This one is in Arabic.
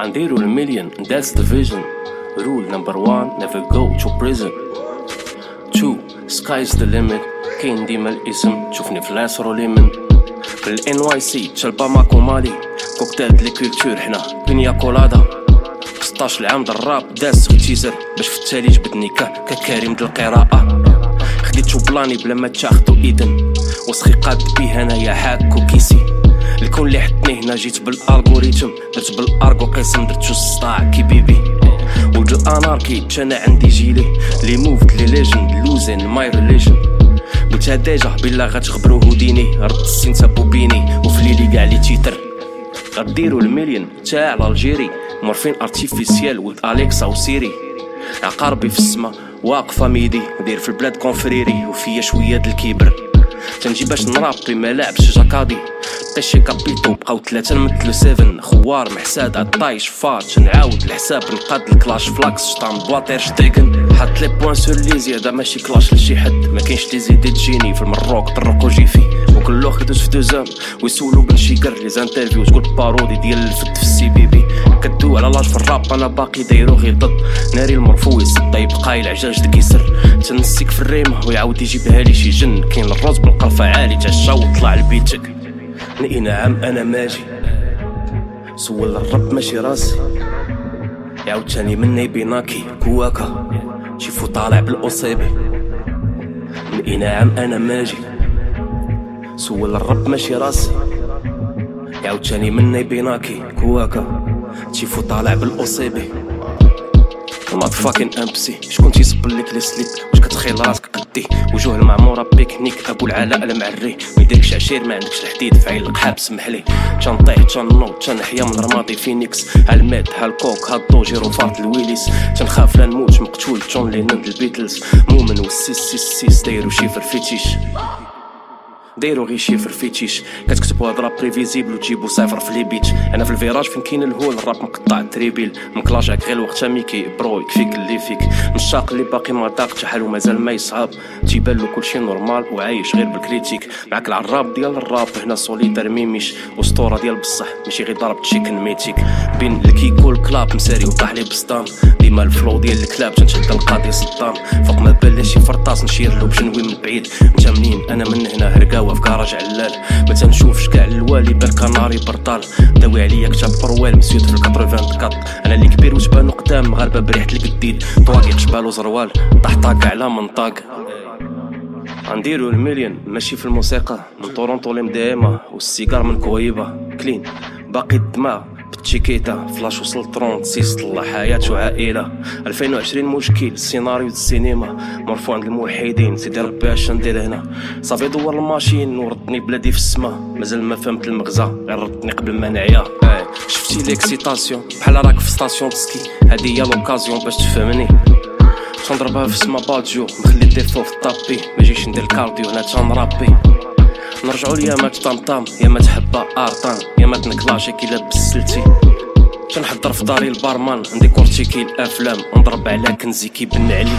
نديرو المليون that's the vision. Rule number 1 never go to prison. 2 sky's the limit. كاين ديما الاسم تشوفني في العصر وليمن في NYC تشالبا ماكو مالي كوكتيل دي كولتور حنا بينيا كولادا 16 عام د الراب داس غتيزر باش في التالي جبدني ككريم د القراءة خديتو بلاني بلا ما تاخدو اذن وسخي قاد بيه انايا حاك وكيسي الكون اللي حطني هنا جيت بالالغوريتم درت بالارغو قسم درتو السطاع كي بيبي ولد الاناركي انا عندي جيلي لي موفد لي ليجند لوزين ماي ريليجن قلتها ديجا بلا غتخبرو هوديني رد السين سابوبيني وفي ليلي كاع لي تيتر غديرو المليون تاع الجيري مورفين ارتيفيسيال ولد اليكسا وسيري عقاربي في السما واقفه ميدي ندير في البلاد كونفريري وفيا شويه د الكبر تنجي باش نرابي ما لعبش جاكادي طيشي كابيتو بقاو 3 نمثلو 7 خوار محساد عطايش فات نعاود الحساب نقاد الكلاش فلاكس شطان بواطير شتيكن حط لي بوان سور لي زياده ماشي كلاش لشي حد ما كاينش لي زيدي تجيني في المروك طرق وجيفي وكل لوخ يدوز في دوزام ويسولو بنشيكر لي زانترفيو تقول بارودي ديال الفت في السي بي بي كدو على لاج في الراب انا باقي دايرو غير ضد ناري المرفوع يسد يبقى العجاج دكيسر تنسيك في الريمه ويعاود يجيبها لي شي جن كاين الروز بالقرفه عالي تعشا وطلع لبيتك نقي نعم انا ماجي سول الرب ماشي راسي يعاود تاني مني بيناكي كواكا شيفو طالع بالاصيبي نقي نعم انا ماجي سول الرب ماشي راسي يعاود تاني مني بيناكي كواكا شيفو طالع بالاصيبي الماض فاكين امبسي شكون تيصبر لك لي سليب واش كتخيل راسك قدي وجوه المعموره بيكنيك ابو العلاء المعري ما يديركش عشير ما عندكش الحديد فعيل حاب سمحلي تنطيح تنوض تنحيا من رمادي فينيكس هالميت هالكوك هالضو جيرو فارت الويليس تنخاف لا نموت مقتول جون لينون البيتلز مومن والسيس دايرو شيفر فيتيش دايرو غي شيفر فيتيش كتكتبو هاد راب بريفيزيبل وتجيبو صفر في لي بيتش انا في الفيراج فين كاين الهول الراب مقطع التريبيل مكلاجاك غير وقتها ميكي برو يكفيك اللي فيك مشاق اللي باقي ما داق حالو مازال ما يصعب تيبان له كلشي نورمال وعايش غير بالكريتيك معاك العراب ديال الراب هنا سوليدار ميميش اسطوره ديال بصح ماشي غير ضرب تشيكن ميتيك بين الكيك والكلاب مساري وطاح لي بسطام ديما الفلو ديال الكلاب تنشد القاضي صدام فوق ما بان شي فرطاس نشير له باش نوي من بعيد انت منين انا من هنا هرقاوه في كراج علال ما تنشوفش كاع الوالي بالكناري برطال داوي عليا كتاب بروال مسيوت في 84 انا اللي كبير وتبانو قدام مغاربه بريحه الجديد طواقي جبالو زروال طحطاق على منطاق غنديرو المليون ماشي في الموسيقى من طورونطو لمديما والسيجار من كويبه كلين باقي الدماغ بالتشيكيتا فلاش وصل 36 طلع حياة وعائلة 2020 مشكل سيناريو السينما مرفوع عند الموحدين سيدي ربي اش ندير هنا صافي دور الماشين وردني بلادي في السما مازال ما فهمت المغزى غير ردني قبل ما نعيا شفتي ليكسيتاسيون بحال راك في ستاسيون سكي هادي هي لوكازيون باش تفهمني تنضربها في السما بادجو نخلي الديفو في الطابي ماجيش ندير الكارديو انا تنرابي نرجعو ليا ما تطمطم يا ما تحبها ارطان يا ما تنكلاشي كي لابس سلتي تنحضر في داري البارمان عندي كورتيكي الافلام ونضرب على كنزي كيبن علي